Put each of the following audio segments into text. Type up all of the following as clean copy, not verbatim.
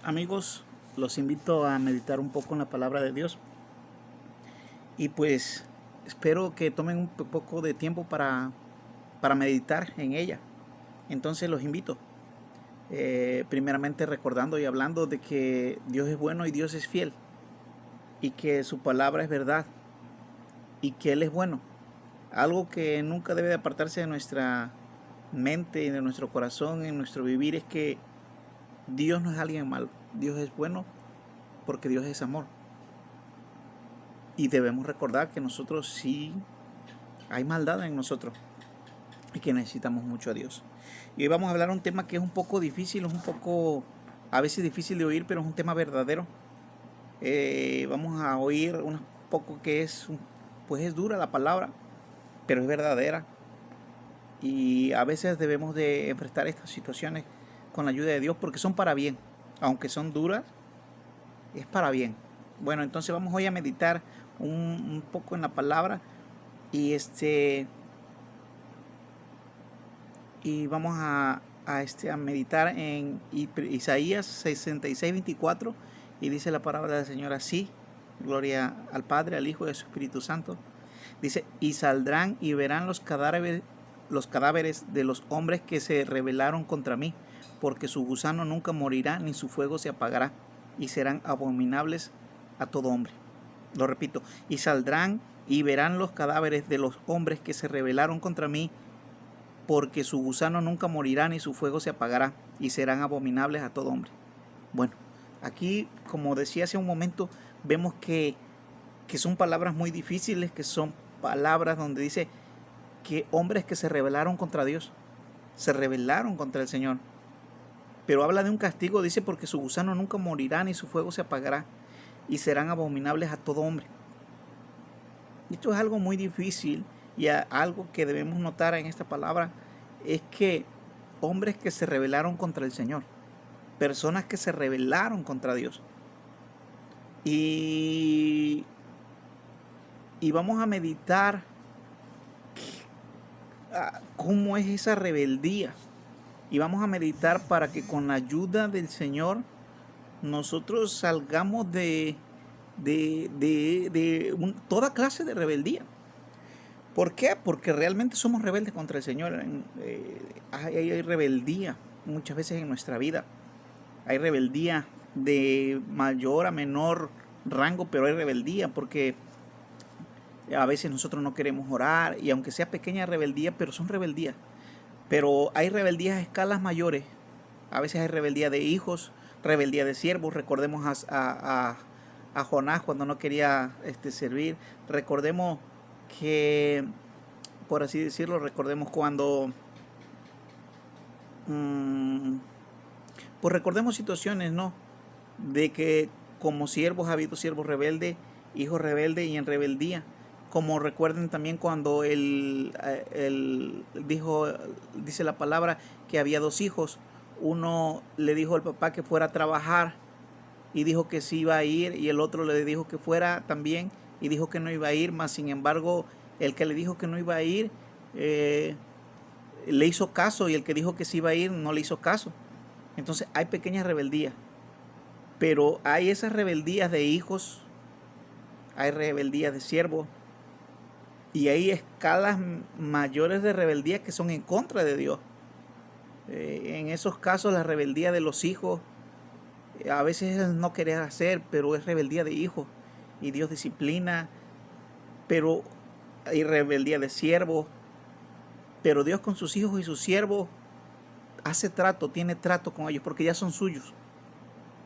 Amigos, los invito a meditar un poco en la palabra de Dios y pues espero que tomen un poco de tiempo para meditar en ella. Entonces los invito, primeramente recordando y hablando de que Dios es bueno y Dios es fiel y que su palabra es verdad y que Él es bueno. Algo que nunca debe de apartarse de nuestra mente y de nuestro corazón, en nuestro vivir, es que Dios no es alguien malo. Dios es bueno porque Dios es amor. Y debemos recordar que nosotros sí hay maldad en nosotros y que necesitamos mucho a Dios. Y hoy vamos a hablar de un tema que es un poco difícil, es un poco a veces difícil de oír, pero es un tema verdadero. Vamos a oír un poco que pues es dura la palabra, pero es verdadera. Y a veces debemos de enfrentar estas situaciones con la ayuda de Dios porque son para bien. Aunque son duras, es para bien. Bueno, entonces vamos hoy a meditar un poco en la palabra y y vamos a meditar en Isaías 66:24 y dice la palabra del Señor así: gloria al Padre, al Hijo y al Espíritu Santo. Dice: y saldrán y verán los cadáveres de los hombres que se rebelaron contra mí, porque su gusano nunca morirá ni su fuego se apagará, y serán abominables a todo hombre. Lo repito: y saldrán y verán los cadáveres de los hombres que se rebelaron contra mí, porque su gusano nunca morirá ni su fuego se apagará, y serán abominables a todo hombre. Bueno, aquí, como decía hace un momento, vemos que son palabras muy difíciles, que son palabras donde dice que hombres que se rebelaron contra Dios, se rebelaron contra el Señor. Pero habla de un castigo, dice: porque su gusano nunca morirá ni su fuego se apagará, y serán abominables a todo hombre. Esto es algo muy difícil, y algo que debemos notar en esta palabra es que hombres que se rebelaron contra el Señor, personas que se rebelaron contra Dios. Y vamos a meditar cómo es esa rebeldía. Y vamos a meditar para que con la ayuda del Señor nosotros salgamos de toda clase de rebeldía. ¿Por qué? Porque realmente somos rebeldes contra el Señor. Hay rebeldía muchas veces en nuestra vida. Hay rebeldía de mayor a menor rango, pero hay rebeldía porque a veces nosotros no queremos orar, y aunque sea pequeña rebeldía, pero son rebeldías. Pero hay rebeldías a escalas mayores. A veces hay rebeldía de hijos, rebeldía de siervos. Recordemos a Jonás cuando no quería servir. Recordemos que, por así decirlo, recordemos cuando... pues recordemos situaciones, ¿no? De que como siervos ha habido siervos rebeldes, hijos rebeldes y en rebeldía. Como recuerden también cuando él dijo, dice la palabra, que había dos hijos. Uno le dijo al papá que fuera a trabajar y dijo que sí iba a ir, y el otro le dijo que fuera también y dijo que no iba a ir, más sin embargo el que le dijo que no iba a ir le hizo caso, y el que dijo que sí iba a ir no le hizo caso. Entonces hay pequeñas rebeldías, pero hay esas rebeldías de hijos, hay rebeldías de siervos, y hay escalas mayores de rebeldía que son en contra de Dios. En esos casos la rebeldía de los hijos, a veces es no querer hacer, pero es rebeldía de hijos y Dios disciplina. Pero hay rebeldía de siervos, pero Dios con sus hijos y sus siervos hace trato, tiene trato con ellos porque ya son suyos.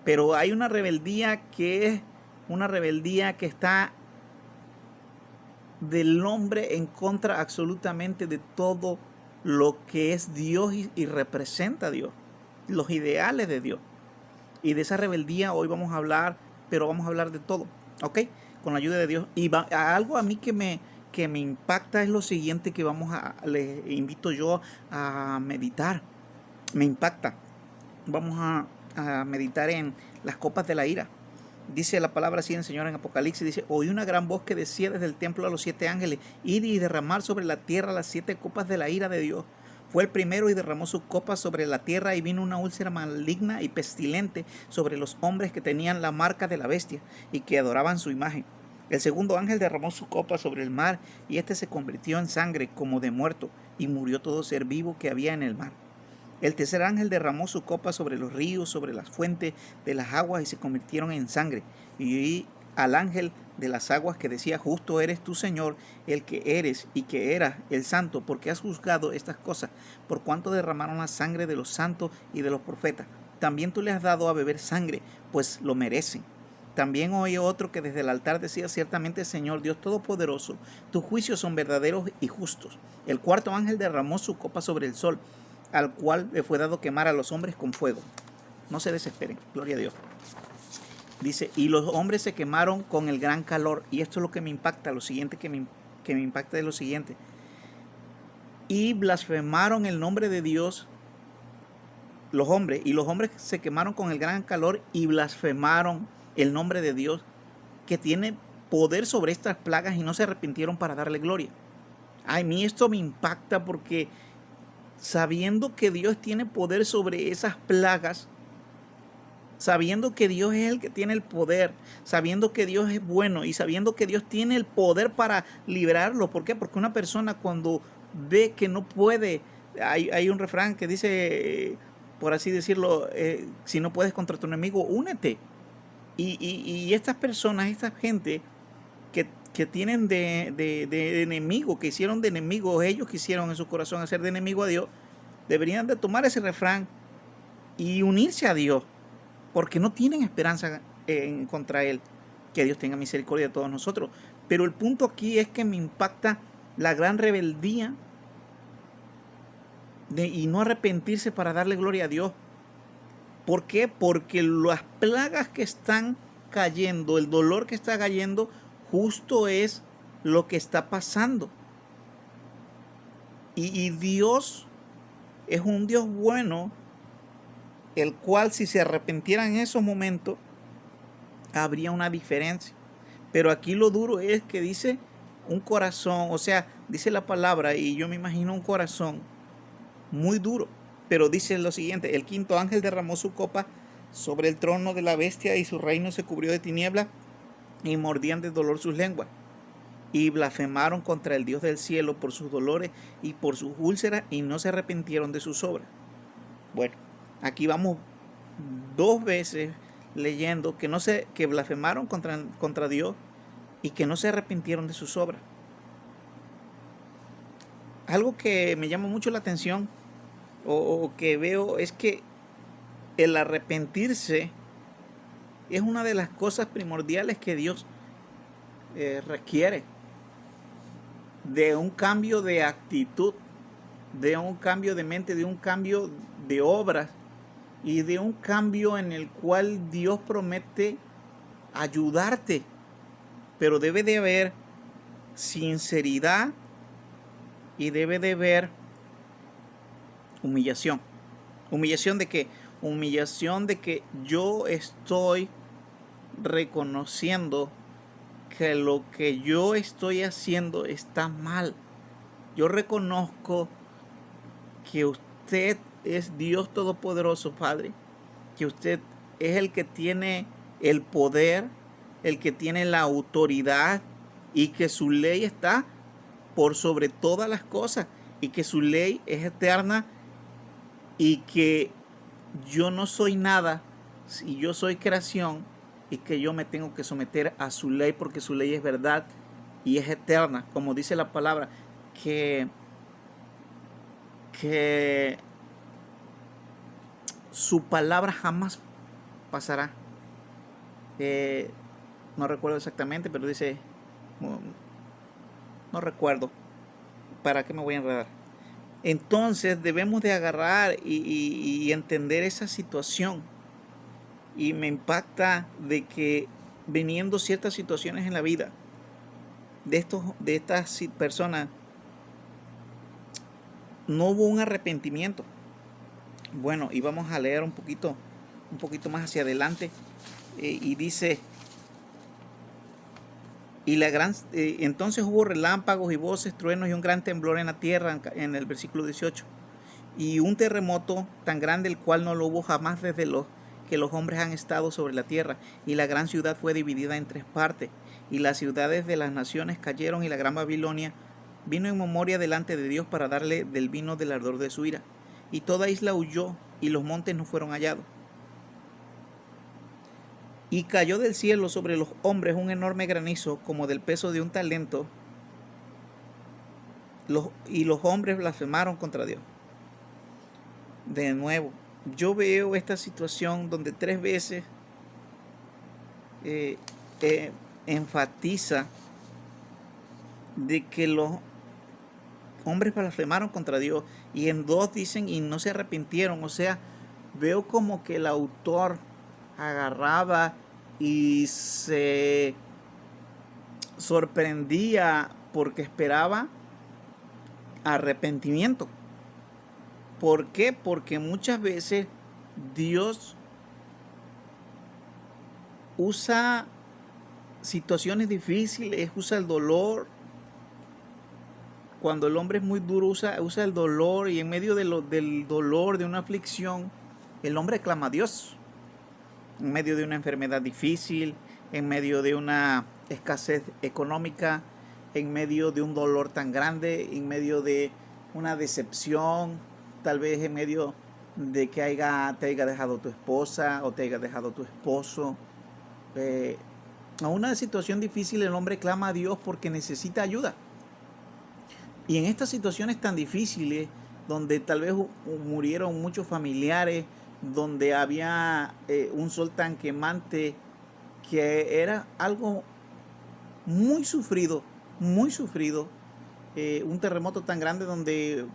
Pero hay una rebeldía que es una rebeldía que está del hombre en contra absolutamente de todo lo que es Dios y representa a Dios, los ideales de Dios. Y de esa rebeldía hoy vamos a hablar, pero vamos a hablar de todo, ¿ok? Con la ayuda de Dios. Y algo a mí que me impacta es lo siguiente que les invito yo a meditar. Me impacta. Vamos a meditar en las copas de la ira. Dice la palabra así en el Señor en Apocalipsis, dice: oí una gran voz que decía desde el templo a los 7 ángeles: id y derramar sobre la tierra las 7 copas de la ira de Dios. Fue el primero y derramó su copa sobre la tierra, y vino una úlcera maligna y pestilente sobre los hombres que tenían la marca de la bestia y que adoraban su imagen. El segundo ángel derramó su copa sobre el mar, y éste se convirtió en sangre como de muerto, y murió todo ser vivo que había en el mar. El tercer ángel derramó su copa sobre los ríos, sobre las fuentes de las aguas, y se convirtieron en sangre. Y oí al ángel de las aguas que decía: justo eres tú, Señor, el que eres y que eras el santo, porque has juzgado estas cosas, por cuanto derramaron la sangre de los santos y de los profetas. También tú les has dado a beber sangre, pues lo merecen. También oí otro que desde el altar decía: ciertamente, Señor Dios Todopoderoso, tus juicios son verdaderos y justos. El cuarto ángel derramó su copa sobre el sol, al cual le fue dado quemar a los hombres con fuego. No se desesperen, gloria a Dios. Dice: y los hombres se quemaron con el gran calor. Y esto es lo que me impacta, lo siguiente que me impacta es lo siguiente. Y blasfemaron el nombre de Dios los hombres, y los hombres se quemaron con el gran calor y blasfemaron el nombre de Dios, que tiene poder sobre estas plagas, y no se arrepintieron para darle gloria. A mí esto me impacta porque sabiendo que Dios tiene poder sobre esas plagas, sabiendo que Dios es el que tiene el poder, sabiendo que Dios es bueno y sabiendo que Dios tiene el poder para liberarlo. ¿Por qué? Porque una persona cuando ve que no puede, hay un refrán que dice, por así decirlo, si no puedes contra tu enemigo, únete. Y estas personas, esta gente que tienen de enemigo, que hicieron de enemigos, ellos quisieron en su corazón hacer de enemigo a Dios, deberían de tomar ese refrán y unirse a Dios, porque no tienen esperanza contra Él. Que Dios tenga misericordia de todos nosotros. Pero el punto aquí es que me impacta la gran rebeldía y no arrepentirse para darle gloria a Dios. ¿Por qué? Porque las plagas que están cayendo, el dolor que está cayendo, justo es lo que está pasando. Y Dios es un Dios bueno, el cual, si se arrepintieran en esos momentos, habría una diferencia. Pero aquí lo duro es que dice un corazón, o sea, dice la palabra, y yo me imagino un corazón muy duro. Pero dice lo siguiente: el quinto ángel derramó su copa sobre el trono de la bestia, y su reino se cubrió de tinieblas, y mordían de dolor sus lenguas. Y blasfemaron contra el Dios del cielo por sus dolores y por sus úlceras, y no se arrepintieron de sus obras. Bueno, aquí vamos dos veces leyendo que blasfemaron contra Dios y que no se arrepintieron de sus obras. Algo que me llama mucho la atención o que veo es que el arrepentirse es una de las cosas primordiales que Dios requiere, de un cambio de actitud, de un cambio de mente, de un cambio de obras y de un cambio en el cual Dios promete ayudarte. Pero debe de haber sinceridad y debe de haber humillación. ¿Humillación de qué? Humillación de que yo estoy reconociendo que lo que yo estoy haciendo está mal. Yo reconozco que usted es Dios Todopoderoso, Padre, que usted es el que tiene el poder, el que tiene la autoridad, y que su ley está por sobre todas las cosas, y que su ley es eterna, y que yo no soy nada si yo soy creación, y que yo me tengo que someter a su ley, porque su ley es verdad y es eterna, como dice la palabra, que su palabra jamás pasará. No recuerdo exactamente, pero dice, no recuerdo, ¿para qué me voy a enredar? Entonces debemos de agarrar y entender esa situación. Y me impacta de que viniendo ciertas situaciones en la vida de estas personas, no hubo un arrepentimiento. Bueno, y vamos a leer un poquito más hacia adelante, y dice: entonces hubo relámpagos y voces, truenos y un gran temblor en la tierra, en el versículo 18. y un terremoto tan grande el cual no lo hubo jamás desde que los hombres han estado sobre la tierra, y la gran ciudad fue dividida en 3 partes, y las ciudades de las naciones cayeron, y la gran Babilonia vino en memoria delante de Dios para darle del vino del ardor de su ira. Y toda isla huyó, y los montes no fueron hallados. Y cayó del cielo sobre los hombres un enorme granizo, como del peso de un talento, y los hombres blasfemaron contra Dios. De nuevo, yo veo esta situación donde 3 veces enfatiza de que los hombres blasfemaron contra Dios, y en 2 dicen y no se arrepintieron. O sea, veo como que el autor agarraba y se sorprendía porque esperaba arrepentimiento. ¿Por qué? Porque muchas veces Dios usa situaciones difíciles, usa el dolor. Cuando el hombre es muy duro, usa el dolor, y en medio del dolor, de una aflicción, el hombre clama a Dios. En medio de una enfermedad difícil, en medio de una escasez económica, en medio de un dolor tan grande, en medio de una decepción, tal vez en medio de que te haya dejado tu esposa o te haya dejado tu esposo. A una situación difícil, el hombre clama a Dios porque necesita ayuda. Y en estas situaciones tan difíciles, donde tal vez murieron muchos familiares, donde había un sol tan quemante, que era algo muy sufrido, un terremoto tan grande donde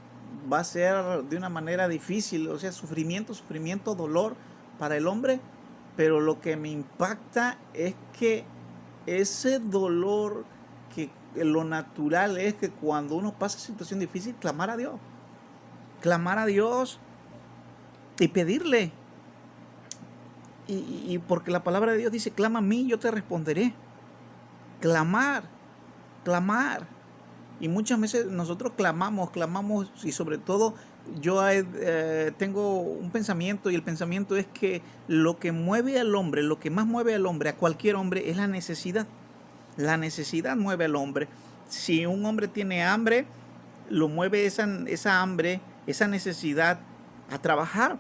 va a ser de una manera difícil, o sea, sufrimiento, dolor para el hombre. Pero lo que me impacta es que ese dolor, que lo natural es que cuando uno pasa situación difícil, clamar a Dios y pedirle. Y porque la palabra de Dios dice, clama a mí, yo te responderé. Clamar. Y muchas veces nosotros clamamos, y sobre todo yo tengo un pensamiento, y el pensamiento es que lo que mueve al hombre, lo que más mueve al hombre, a cualquier hombre, es la necesidad. La necesidad mueve al hombre. Si un hombre tiene hambre, lo mueve esa hambre, esa necesidad a trabajar.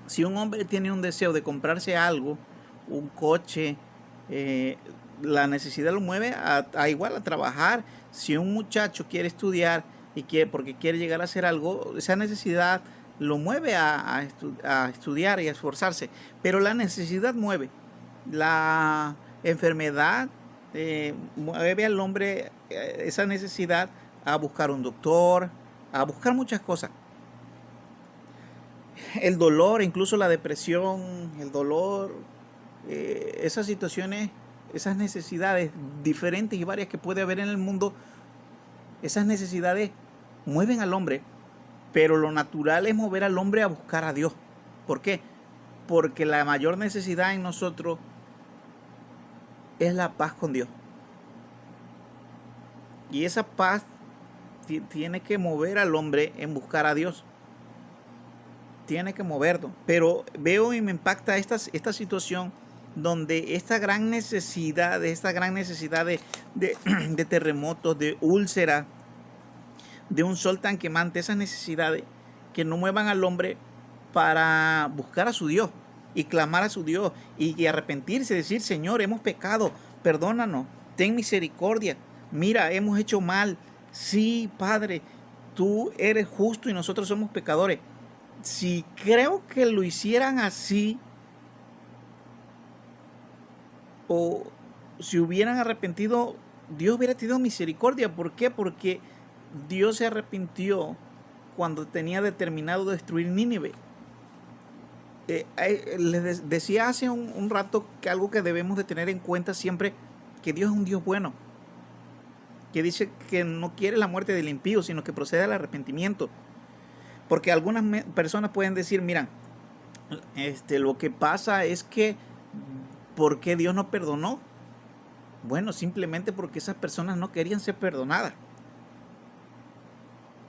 Si un hombre tiene un deseo de comprarse algo, un coche, la necesidad lo mueve igual a trabajar. Si un muchacho quiere estudiar porque quiere llegar a hacer algo, esa necesidad lo mueve a estudiar y a esforzarse. Pero la necesidad mueve. La enfermedad mueve al hombre, esa necesidad, a buscar un doctor, a buscar muchas cosas. El dolor, incluso la depresión, esas situaciones, esas necesidades diferentes y varias que puede haber en el mundo, esas necesidades mueven al hombre, pero lo natural es mover al hombre a buscar a Dios. ¿Por qué? Porque la mayor necesidad en nosotros es la paz con Dios. Y esa paz tiene que mover al hombre en buscar a Dios. Tiene que moverlo. Pero veo y me impacta esta situación donde esta gran necesidad de terremotos, de úlceras, de un sol tan quemante, esas necesidades que no muevan al hombre para buscar a su Dios y clamar a su Dios y arrepentirse, decir, Señor, hemos pecado, perdónanos, ten misericordia, mira, hemos hecho mal, sí, Padre, tú eres justo y nosotros somos pecadores. Si creo que lo hicieran así, o si hubieran arrepentido, Dios hubiera tenido misericordia. ¿Por qué? Porque Dios se arrepintió cuando tenía determinado destruir Nínive. Les decía hace un rato que algo que debemos de tener en cuenta siempre, que Dios es un Dios bueno, que dice que no quiere la muerte del impío, sino que procede al arrepentimiento. Porque algunas personas pueden decir, mira, lo que pasa es que, ¿por qué Dios no perdonó? Bueno, simplemente porque esas personas no querían ser perdonadas.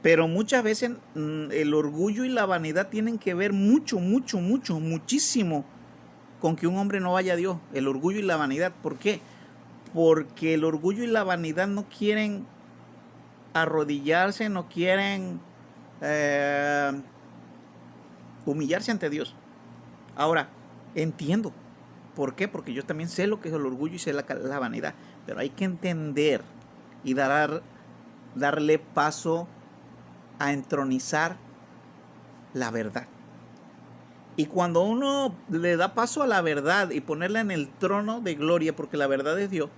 Pero muchas veces el orgullo y la vanidad tienen que ver muchísimo con que un hombre no vaya a Dios. El orgullo y la vanidad. ¿Por qué? Porque el orgullo y la vanidad no quieren arrodillarse, no quieren humillarse ante Dios. Ahora, entiendo. ¿Por qué? Porque yo también sé lo que es el orgullo y sé la vanidad. Pero hay que entender y darle paso a entronizar la verdad. Y cuando uno le da paso a la verdad y ponerla en el trono de gloria, porque la verdad es Dios,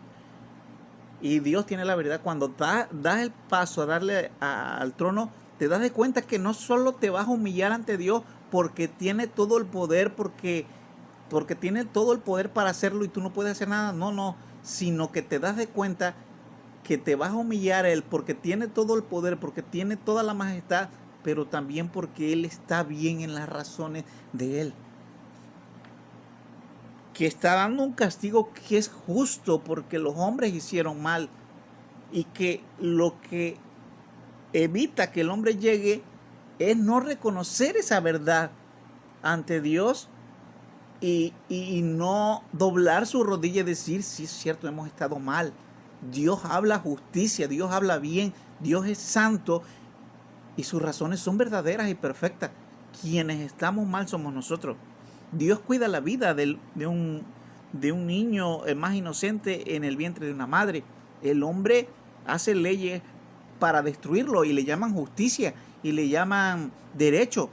y Dios tiene la verdad, cuando das el paso a darle al trono, te das de cuenta que no solo te vas a humillar ante Dios porque tiene todo el poder, porque tiene todo el poder para hacerlo y tú no puedes hacer nada, no, sino que te das de cuenta que te vas a humillar a Él porque tiene todo el poder, porque tiene toda la majestad, pero también porque Él está bien en las razones de Él. Que está dando un castigo que es justo porque los hombres hicieron mal y que lo que evita que el hombre llegue es no reconocer esa verdad ante Dios y no doblar su rodilla y decir, sí, es cierto, hemos estado mal. Dios habla justicia, Dios habla bien, Dios es santo y sus razones son verdaderas y perfectas. Quienes estamos mal somos nosotros. Dios cuida la vida de un niño más inocente en el vientre de una madre. El hombre hace leyes para destruirlo y le llaman justicia y le llaman derecho.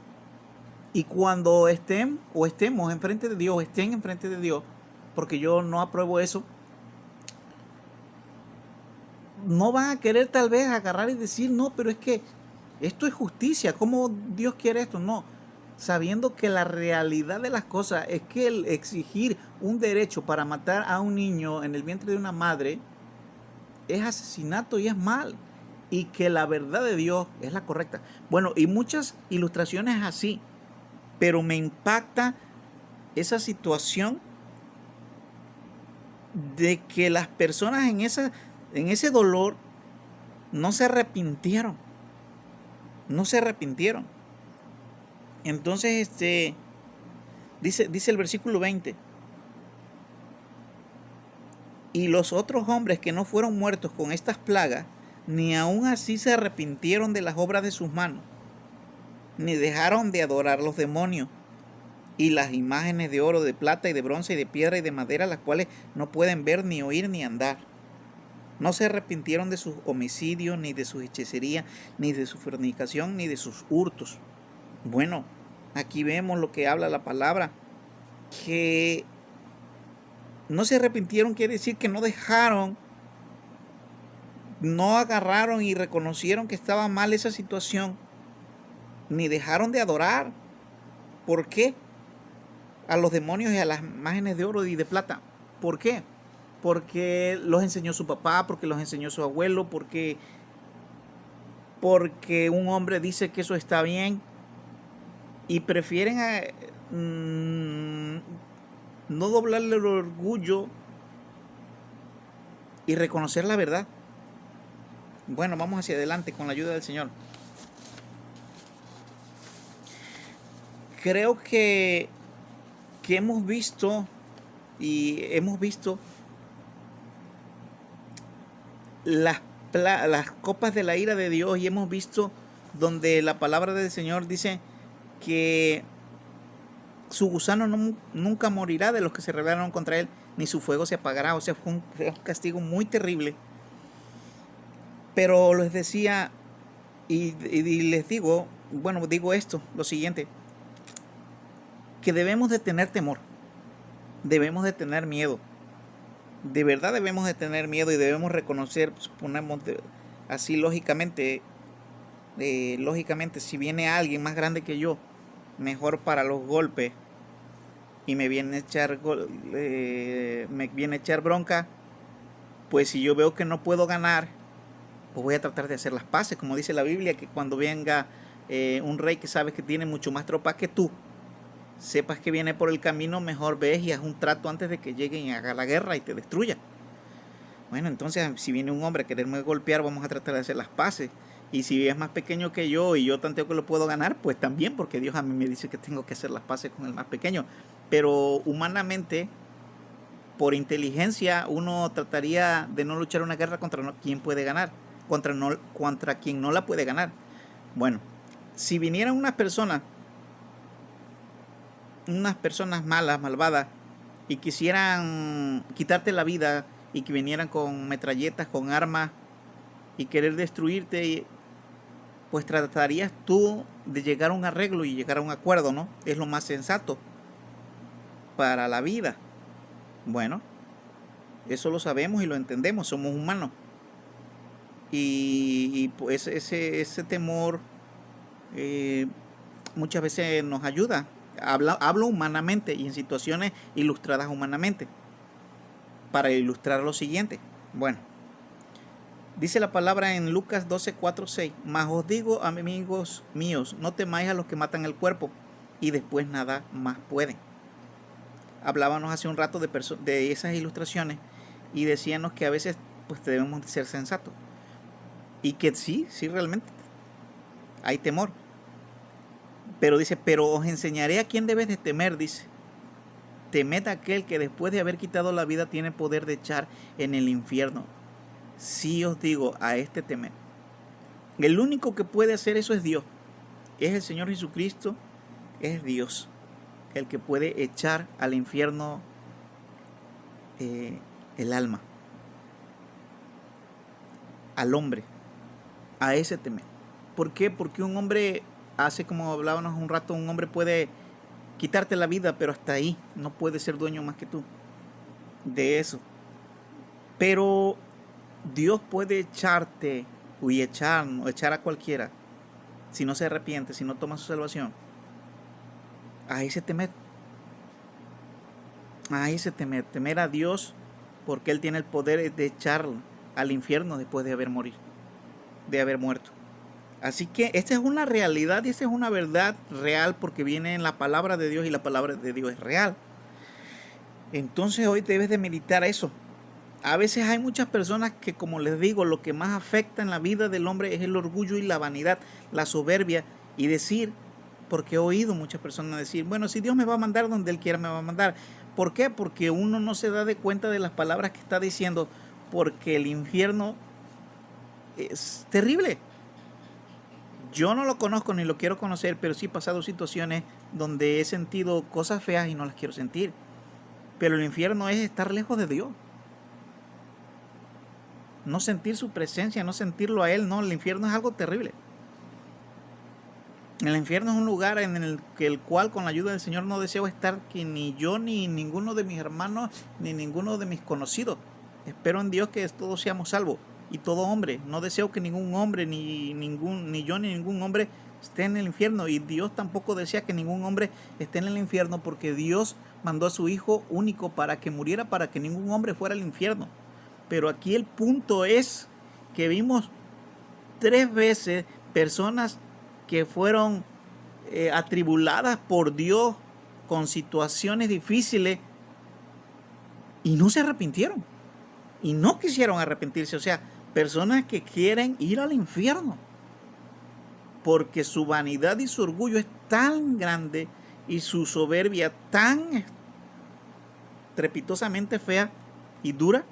Y cuando estemos enfrente de Dios, estén enfrente de Dios, porque yo no apruebo eso, no van a querer tal vez agarrar y decir, no, pero es que esto es justicia, ¿cómo Dios quiere esto? No, sabiendo que la realidad de las cosas es que el exigir un derecho para matar a un niño en el vientre de una madre es asesinato y es mal, y que la verdad de Dios es la correcta. Bueno, y muchas ilustraciones así, pero me impacta esa situación de que las personas en ese dolor no se arrepintieron. Entonces, dice el versículo 20. Y los otros hombres que no fueron muertos con estas plagas, ni aun así se arrepintieron de las obras de sus manos, ni dejaron de adorar los demonios y las imágenes de oro, de plata y de bronce y de piedra y de madera, las cuales no pueden ver, ni oír, ni andar. No se arrepintieron de sus homicidios, ni de sus hechicerías, ni de su fornicación, ni de sus hurtos. Bueno, aquí vemos lo que habla la palabra, que no se arrepintieron quiere decir que no dejaron, no agarraron y reconocieron que estaba mal esa situación, ni dejaron de adorar. ¿Por qué? A los demonios y a las imágenes de oro y de plata. ¿Por qué? Porque los enseñó su papá, porque los enseñó su abuelo, porque un hombre dice que eso está bien y prefieren no doblarle el orgullo y reconocer la verdad. Bueno, vamos hacia adelante con la ayuda del Señor. Creo que hemos visto las copas de la ira de Dios y hemos visto donde la palabra del Señor dice que su gusano nunca morirá de los que se rebelaron contra él, ni su fuego se apagará. O sea, fue un castigo muy terrible. Pero les decía y les digo, digo esto, lo siguiente, que debemos de tener temor, debemos de tener miedo. De verdad debemos de tener miedo y debemos reconocer, suponemos así lógicamente, si viene alguien más grande que yo, mejor para los golpes, y me viene a echar bronca, pues si yo veo que no puedo ganar, pues voy a tratar de hacer las paces, como dice la Biblia, que cuando venga un rey que sabes que tiene mucho más tropas que tú, sepas que viene por el camino, mejor ves y haz un trato antes de que lleguen y haga la guerra y te destruya. Bueno, entonces si viene un hombre a quererme golpear, vamos a tratar de hacer las paces. Y si es más pequeño que yo y yo tanteo que lo puedo ganar, pues también, porque Dios a mí me dice que tengo que hacer las paces con el más pequeño. Pero humanamente, por inteligencia, uno trataría de no luchar una guerra contra quien puede ganar, contra quien no la puede ganar. Bueno, si vinieran unas personas malas, malvadas, y quisieran quitarte la vida y que vinieran con metralletas, con armas y querer destruirte, pues tratarías tú de llegar a un arreglo y llegar a un acuerdo, ¿no? Es lo más sensato para la vida. Bueno, eso lo sabemos y lo entendemos, somos humanos. Y pues ese temor muchas veces nos ayuda. Hablo humanamente y en situaciones ilustradas humanamente. Para ilustrar lo siguiente. Bueno, dice la palabra en Lucas 12, 4, 6. Mas os digo, amigos míos, no temáis a los que matan el cuerpo y después nada más pueden. Hablábamos hace un rato de esas ilustraciones y decíamos que a veces pues debemos ser sensatos. Y que sí, realmente hay temor. Pero dice, pero os enseñaré a quién debes de temer, dice. Temed a aquel que después de haber quitado la vida tiene poder de echar en el infierno. Sí os digo, a este temer. El único que puede hacer eso es Dios. Es el Señor Jesucristo, es Dios. El que puede echar al infierno el alma. Al hombre. A ese temer. ¿Por qué? Porque un hombre, hace como hablábamos un rato, un hombre puede quitarte la vida, pero hasta ahí. No puede ser dueño más que tú de eso. Pero Dios puede echarte y echar a cualquiera si no se arrepiente, si no toma su salvación. A ese temer. A ese temer a Dios, porque Él tiene el poder de echarlo al infierno después de haber muerto. Así que esta es una realidad y esta es una verdad real porque viene en la palabra de Dios y la palabra de Dios es real. Entonces hoy debes de meditar eso. A veces hay muchas personas que, como les digo, lo que más afecta en la vida del hombre es el orgullo y la vanidad, la soberbia y decir, porque he oído muchas personas decir, bueno, si Dios me va a mandar donde Él quiera me va a mandar. ¿Por qué? Porque uno no se da de cuenta de las palabras que está diciendo, porque el infierno es terrible. Yo no lo conozco ni lo quiero conocer, pero sí he pasado situaciones donde he sentido cosas feas y no las quiero sentir. Pero el infierno es estar lejos de Dios. No sentir su presencia, no sentirlo a Él, no, el infierno es algo terrible. El infierno es un lugar en el cual con la ayuda del Señor no deseo estar, que ni yo, ni ninguno de mis hermanos, ni ninguno de mis conocidos. Espero en Dios que todos seamos salvos. Y todo hombre, no deseo que ningún hombre, ni yo, ni ningún hombre esté en el infierno. Y Dios tampoco desea que ningún hombre esté en el infierno, porque Dios mandó a su Hijo único para que muriera, para que ningún hombre fuera al infierno. Pero aquí el punto es que vimos 3 veces personas que fueron atribuladas por Dios con situaciones difíciles y no se arrepintieron. Y no quisieron arrepentirse. O sea, personas que quieren ir al infierno. Porque su vanidad y su orgullo es tan grande y su soberbia tan estrepitosamente fea y dura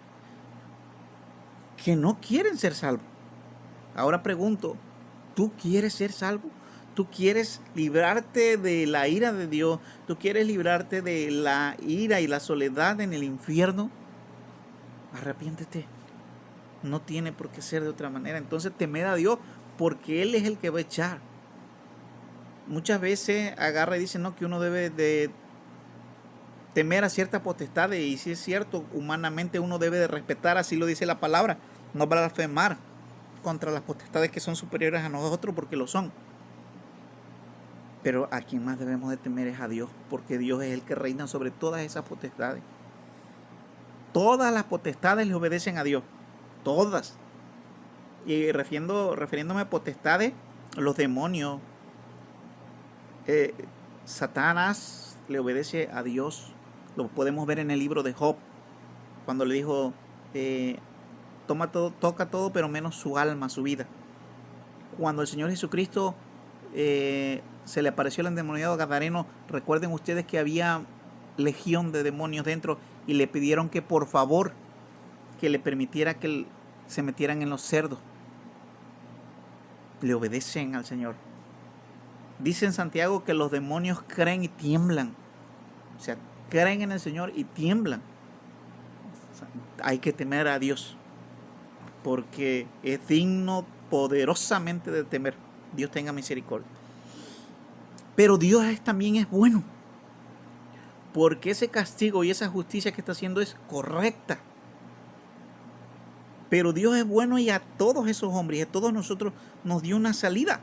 que no quieren ser salvos. Ahora pregunto, ¿tú quieres ser salvo? ¿Tú quieres librarte de la ira de Dios? ¿Tú quieres librarte de la ira y la soledad en el infierno? Arrepiéntete. No tiene por qué ser de otra manera. Entonces temed a Dios porque Él es el que va a echar. Muchas veces agarra y dice, no, que uno debe de temer a ciertas potestades. Y si es cierto, humanamente uno debe de respetar, así lo dice la palabra, no blasfemar contra las potestades que son superiores a nosotros, porque lo son. Pero a quien más debemos de temer es a Dios, porque Dios es el que reina sobre todas esas potestades. Todas las potestades le obedecen a Dios. Todas. Y refiriéndome a potestades, los demonios, Satanás le obedece a Dios. Lo podemos ver en el libro de Job, cuando le dijo, toca todo, pero menos su alma, su vida. cuando el Señor Jesucristo se le apareció el endemoniado gadareno, recuerden ustedes que había legión de demonios dentro y le pidieron que por favor que le permitiera que se metieran en los cerdos. Le obedecen al Señor. Dice en Santiago que los demonios creen y tiemblan. O sea, creen en el Señor y tiemblan. O sea, hay que temer a Dios, porque es digno poderosamente de temer. Dios tenga misericordia. Pero Dios también es bueno, porque ese castigo y esa justicia que está haciendo es correcta. Pero Dios es bueno y a todos esos hombres y a todos nosotros nos dio una salida.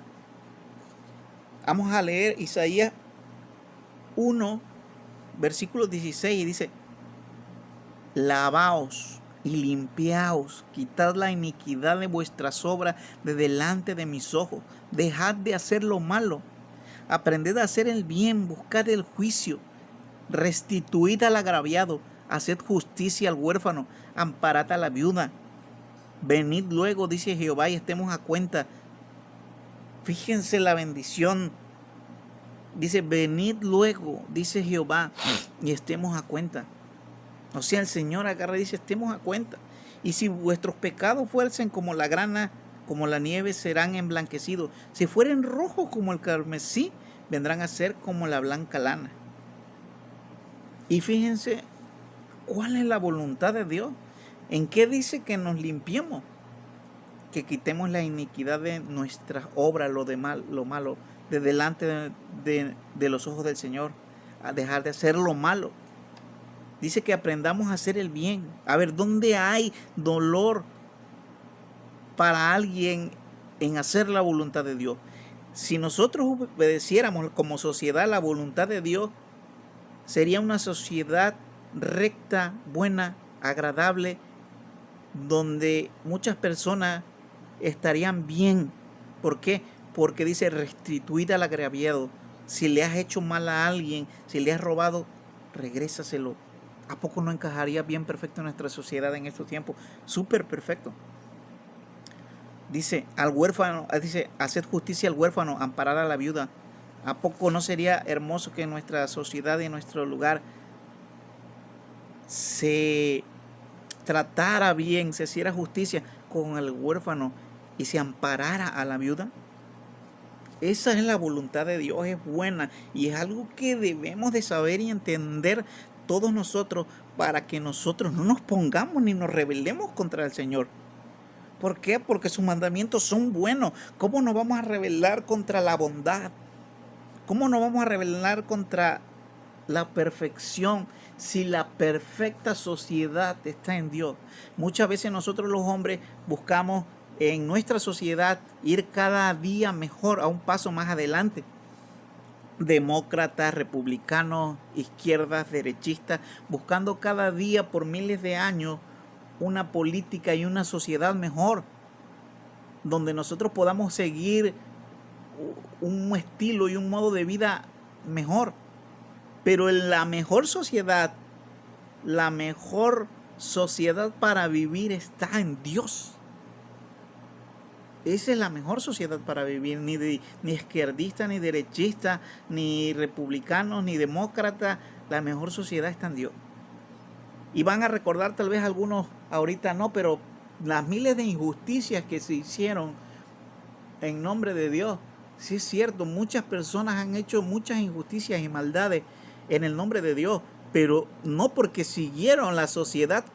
Vamos a leer Isaías 1, versículo 16 y dice: lavaos y limpiaos, quitad la iniquidad de vuestras obras de delante de mis ojos, dejad de hacer lo malo, aprended a hacer el bien, buscad el juicio, restituid al agraviado, haced justicia al huérfano, amparad a la viuda. Venid luego, dice Jehová, y estemos a cuenta. Fíjense la bendición. Dice, venid luego, dice Jehová, y estemos a cuenta. O sea, el Señor agarra y dice, estemos a cuenta. Y si vuestros pecados fuesen como la grana, como la nieve, serán emblanquecidos. Si fueren rojos como el carmesí, vendrán a ser como la blanca lana. Y fíjense, ¿cuál es la voluntad de Dios? ¿En qué dice que nos limpiemos? Que quitemos la iniquidad de nuestras obras, lo malo, de delante de los ojos del Señor, a dejar de hacer lo malo. Dice que aprendamos a hacer el bien. A ver, ¿dónde hay dolor para alguien en hacer la voluntad de Dios? Si nosotros obedeciéramos como sociedad la voluntad de Dios, sería una sociedad recta, buena, agradable, donde muchas personas estarían bien. ¿Por qué? Porque dice, restituid al agraviado. Si le has hecho mal a alguien, si le has robado, regrésaselo. ¿A poco no encajaría bien perfecto en nuestra sociedad en estos tiempos? Súper perfecto. Dice, al huérfano, dice, haced justicia al huérfano, amparad a la viuda. ¿A poco no sería hermoso que en nuestra sociedad y en nuestro lugar se tratara bien, se hiciera justicia con el huérfano y se amparara a la viuda? Esa es la voluntad de Dios, es buena y es algo que debemos de saber y entender todos nosotros, para que nosotros no nos pongamos ni nos rebelemos contra el Señor. ¿Por qué? Porque sus mandamientos son buenos. ¿Cómo nos vamos a rebelar contra la bondad? ¿Cómo nos vamos a rebelar contra la perfección si la perfecta sociedad está en Dios? Muchas veces nosotros los hombres buscamos en nuestra sociedad ir cada día mejor, a un paso más adelante. Demócratas, republicanos, izquierdas, derechistas, buscando cada día por miles de años una política y una sociedad mejor, donde nosotros podamos seguir un estilo y un modo de vida mejor. Pero en la mejor sociedad para vivir está en Dios. Esa es la mejor sociedad para vivir, ni izquierdista, ni derechista, ni republicanos, ni demócrata. La mejor sociedad está en Dios. Y van a recordar tal vez algunos, ahorita no, pero las miles de injusticias que se hicieron en nombre de Dios. Sí es cierto, muchas personas han hecho muchas injusticias y maldades en el nombre de Dios, pero no porque siguieron la sociedad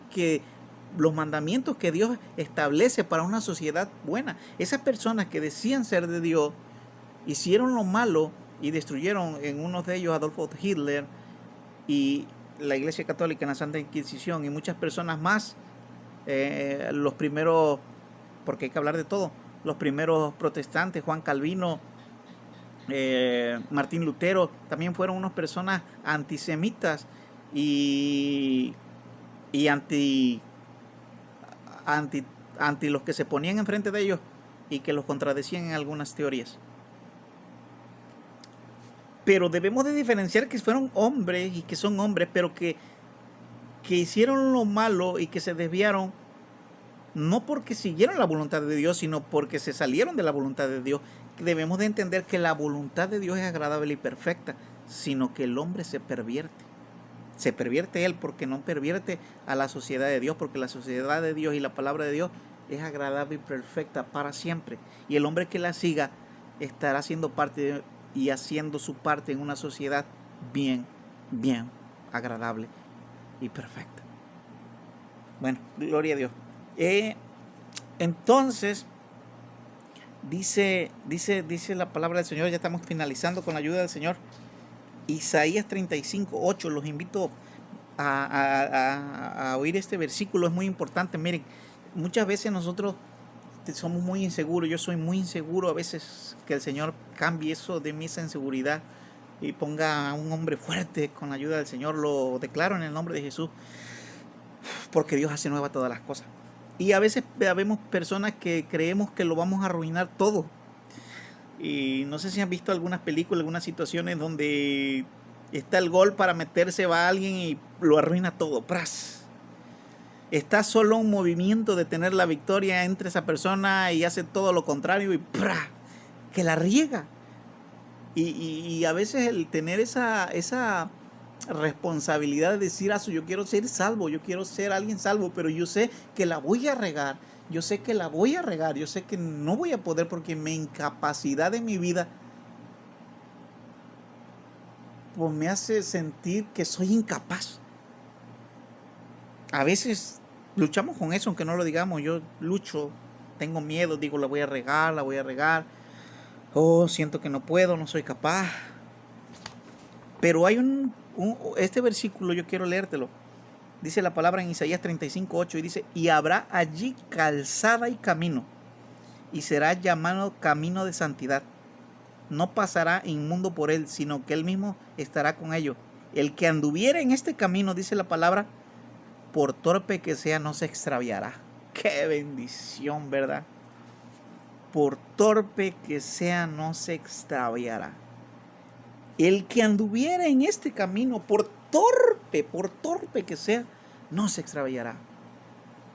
los mandamientos que Dios establece para una sociedad buena. Esas personas que decían ser de Dios hicieron lo malo y destruyeron, en uno de ellos, Adolfo Hitler y la Iglesia Católica en la Santa Inquisición y muchas personas más. Los primeros, porque hay que hablar de todo, los primeros protestantes, Juan Calvino, Martín Lutero, también fueron unas personas antisemitas y anti los que se ponían enfrente de ellos y que los contradecían en algunas teorías. Pero debemos de diferenciar que fueron hombres y que son hombres, pero que hicieron lo malo y que se desviaron no porque siguieron la voluntad de Dios, sino porque se salieron de la voluntad de Dios. Debemos de entender que la voluntad de Dios es agradable y perfecta, sino que el hombre se pervierte. Se pervierte él porque no pervierte a la sociedad de Dios, porque la sociedad de Dios y la palabra de Dios es agradable y perfecta para siempre. Y el hombre que la siga estará siendo parte y haciendo su parte en una sociedad bien agradable y perfecta. Bueno, gloria a Dios. Entonces, dice la palabra del Señor, ya estamos finalizando con la ayuda del Señor. Isaías 35:8, los invito a oír este versículo, es muy importante. Miren, muchas veces nosotros somos muy inseguros, yo soy muy inseguro, a veces que el Señor cambie eso de mí, esa inseguridad, y ponga a un hombre fuerte con la ayuda del Señor. Lo declaro en el nombre de Jesús, porque Dios hace nueva todas las cosas. Y a veces vemos personas que creemos que lo vamos a arruinar todo. Y no sé si han visto algunas películas, algunas situaciones donde está el gol para meterse, va alguien y lo arruina todo. ¡Pras! Está solo un movimiento de tener la victoria entre esa persona y hace todo lo contrario y ¡pra! Que la riega. Y a veces el tener esa responsabilidad de decir, yo quiero ser salvo, yo quiero ser alguien salvo, pero yo sé que la voy a regar, yo sé que no voy a poder porque mi incapacidad de mi vida pues me hace sentir que soy incapaz. A veces luchamos con eso, aunque no lo digamos. Yo lucho, tengo miedo, digo, la voy a regar. Oh, siento que no puedo, no soy capaz. Pero hay este versículo, yo quiero leértelo. Dice la palabra en Isaías 35:8 y dice, y habrá allí calzada y camino, y será llamado camino de santidad. No pasará inmundo por él, sino que él mismo estará con ellos. El que anduviere en este camino, dice la palabra, por torpe que sea, no se extraviará. ¡Qué bendición!, ¿verdad? Por torpe que sea, no se extraviará. El que anduviera en este camino, por torpe que sea, no se extraviará.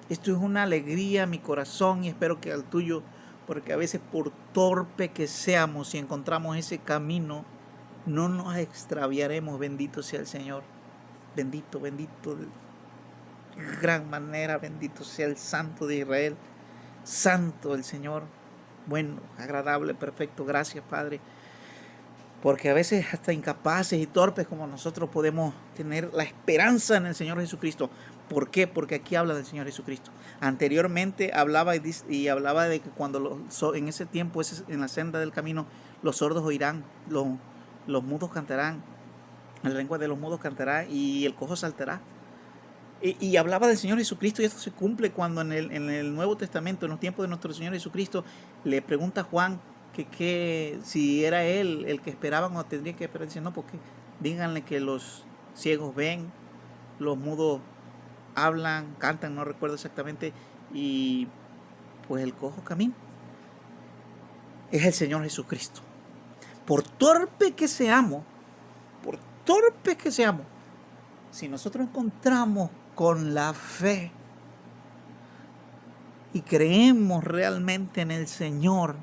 Esto es una alegría a mi corazón y espero que al tuyo, porque a veces por torpe que seamos, si encontramos ese camino, no nos extraviaremos. Bendito sea el Señor. Bendito, de gran manera, bendito sea el Santo de Israel. Santo el Señor, bueno, agradable, perfecto. Gracias, Padre. Porque a veces hasta incapaces y torpes como nosotros podemos tener la esperanza en el Señor Jesucristo. ¿Por qué? Porque aquí habla del Señor Jesucristo. Anteriormente hablaba de que cuando en ese tiempo, en la senda del camino, los sordos oirán, los mudos cantarán, la lengua de los mudos cantará y el cojo saltará. Y hablaba del Señor Jesucristo, y esto se cumple cuando en el Nuevo Testamento, en los tiempos de nuestro Señor Jesucristo, le pregunta a Juan que si era él el que esperaban o tendría que esperar. Dice, no, porque díganle que los ciegos ven, los mudos hablan, cantan, no recuerdo exactamente, y pues el cojo camina. Es el Señor Jesucristo. Por torpe que seamos, si nosotros encontramos con la fe y creemos realmente en el Señor,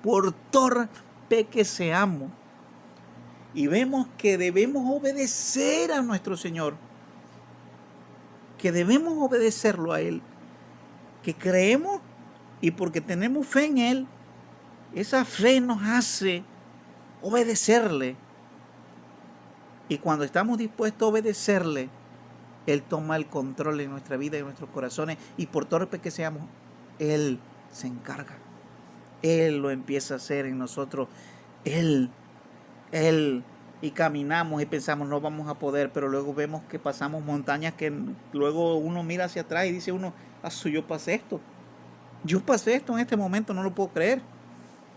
por torpe que seamos, y vemos que debemos obedecer a nuestro Señor, que debemos obedecerlo a Él, que creemos y porque tenemos fe en Él, esa fe nos hace obedecerle. Y cuando estamos dispuestos a obedecerle, Él toma el control de nuestra vida y de nuestros corazones, y por torpe que seamos, Él se encarga. Él lo empieza a hacer en nosotros. Él, y caminamos y pensamos no vamos a poder, pero luego vemos que pasamos montañas que luego uno mira hacia atrás y dice uno, yo pasé esto en este momento, no lo puedo creer.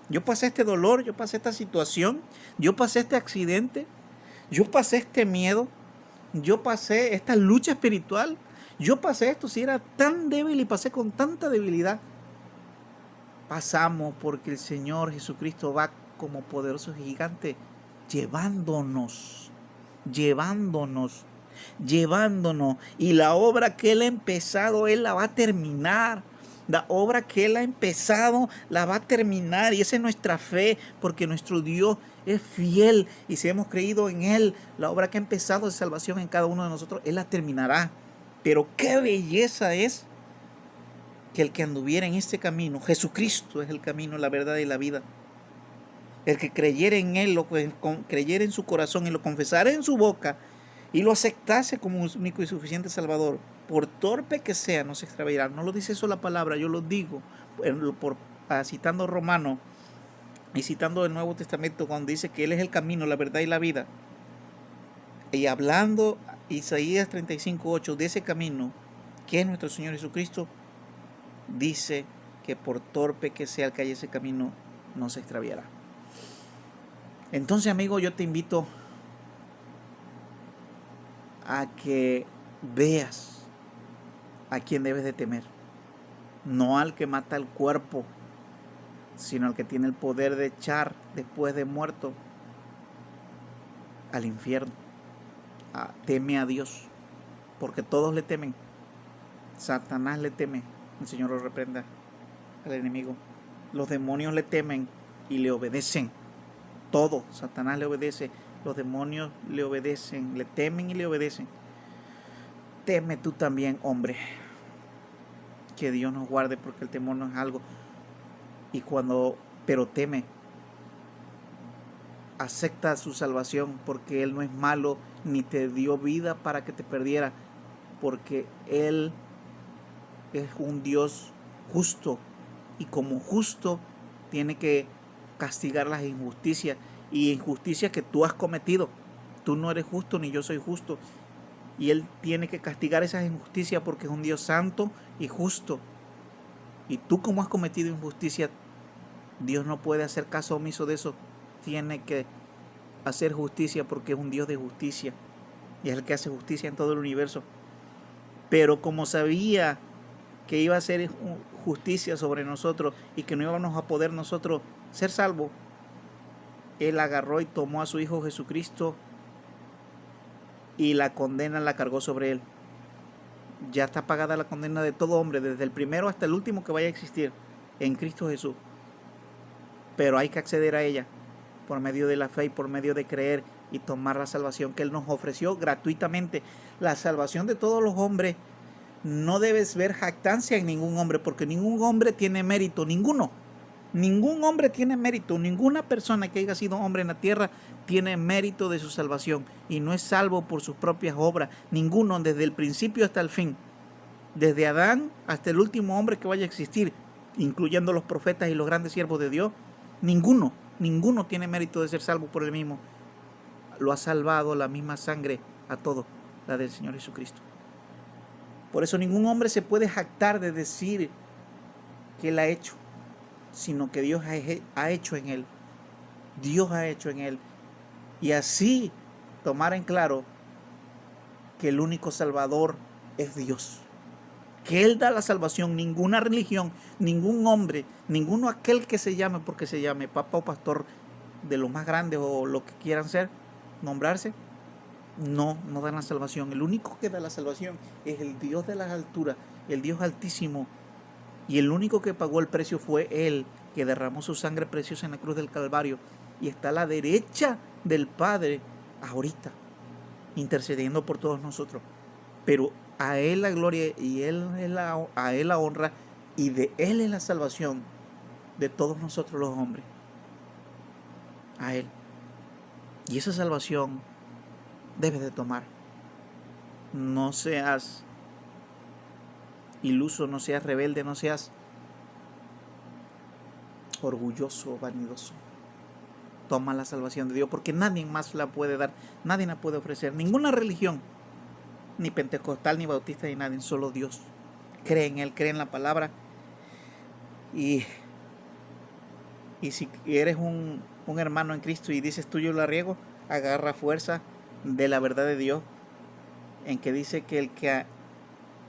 Yo pasé este dolor, yo pasé esta situación, yo pasé este accidente, yo pasé este miedo, yo pasé esta lucha espiritual, yo pasé esto, si era tan débil y pasé con tanta debilidad. Pasamos porque el Señor Jesucristo va como poderoso gigante llevándonos. Y la obra que Él ha empezado, Él la va a terminar. La obra que Él ha empezado la va a terminar, y esa es nuestra fe, porque nuestro Dios es fiel, y si hemos creído en Él, la obra que ha empezado de salvación en cada uno de nosotros, Él la terminará. Pero qué belleza es que el que anduviera en este camino, Jesucristo es el camino, la verdad y la vida. El que creyera en Él, creyera en su corazón y lo confesara en su boca y lo aceptase como un único y suficiente Salvador, por torpe que sea, no se extraviará. No lo dice eso la palabra, yo lo digo citando Romano y citando el Nuevo Testamento, cuando dice que Él es el camino, la verdad y la vida. Y hablando Isaías 35:8 de ese camino, que es nuestro Señor Jesucristo, dice que por torpe que sea el que haya ese camino, no se extraviará. Entonces, amigo, yo te invito a que veas a quien debes de temer. No al que mata el cuerpo, sino al que tiene el poder de echar después de muerto al infierno. Teme a Dios, porque todos le temen. Satanás le teme, el Señor lo reprenda al enemigo. Los demonios le temen y le obedecen. Todo, Satanás le obedece, los demonios le obedecen, le temen y le obedecen. Teme tú también, hombre. Que Dios nos guarde, porque el temor no es algo. Pero teme. Acepta su salvación, porque Él no es malo, ni te dio vida para que te perdiera, porque Él es un Dios justo, y como justo tiene que castigar las injusticias y injusticias que tú has cometido. Tú no eres justo, ni yo soy justo, y Él tiene que castigar esas injusticias, porque es un Dios santo y justo. Y tú, como has cometido injusticia, Dios no puede hacer caso omiso de eso. Tiene que hacer justicia, porque es un Dios de justicia, y es el que hace justicia en todo el universo. Pero como sabía que iba a hacer justicia sobre nosotros y que no íbamos a poder nosotros ser salvos, Él agarró y tomó a su Hijo Jesucristo, y la condena la cargó sobre Él. Ya está pagada la condena de todo hombre, desde el primero hasta el último que vaya a existir, en Cristo Jesús. Pero hay que acceder a ella por medio de la fe y por medio de creer y tomar la salvación que Él nos ofreció gratuitamente. La salvación de todos los hombres. No debes ver jactancia en ningún hombre, porque ningún hombre tiene mérito, ninguno. Ningún hombre tiene mérito, ninguna persona que haya sido hombre en la tierra tiene mérito de su salvación, y no es salvo por sus propias obras. Ninguno, desde el principio hasta el fin, desde Adán hasta el último hombre que vaya a existir, incluyendo los profetas y los grandes siervos de Dios, ninguno tiene mérito de ser salvo por Él mismo. Lo ha salvado la misma sangre a todos, la del Señor Jesucristo. Por eso ningún hombre se puede jactar de decir que Él ha hecho, sino que Dios ha hecho en Él. Dios ha hecho en Él. Y así tomar en claro que el único Salvador es Dios. Que Él da la salvación. Ninguna religión, ningún hombre, ninguno aquel que se llame, porque se llame papa o pastor de los más grandes o lo que quieran ser, nombrarse, no dan la salvación. El único que da la salvación es el Dios de las alturas, el Dios altísimo. Y el único que pagó el precio fue Él, que derramó su sangre preciosa en la cruz del Calvario, y está a la derecha del Padre ahorita, intercediendo por todos nosotros. Pero a Él la gloria, y a Él la honra, y de Él es la salvación de todos nosotros los hombres. A Él. Y esa salvación debes de tomar. No seas iluso, no seas rebelde, no seas orgulloso, vanidoso. Toma la salvación de Dios, porque nadie más la puede dar, nadie la puede ofrecer, ninguna religión, ni pentecostal, ni bautista, ni nadie, solo Dios. Cree en Él, cree en la palabra, y si eres un hermano en Cristo y dices tú yo la riego, agarra fuerza de la verdad de Dios, en que dice que el que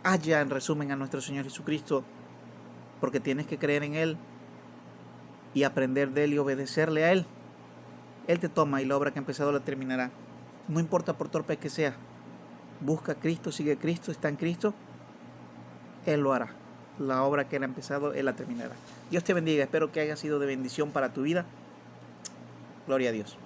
haya, en resumen, a nuestro Señor Jesucristo, porque tienes que creer en Él y aprender de Él y obedecerle a Él. Él te toma, y la obra que ha empezado la terminará. No importa por torpe que sea. Busca a Cristo, sigue a Cristo, está en Cristo. Él lo hará. la obra que Él ha empezado, Él la terminará. Dios te bendiga, espero que haya sido de bendición para tu vida. Gloria a Dios.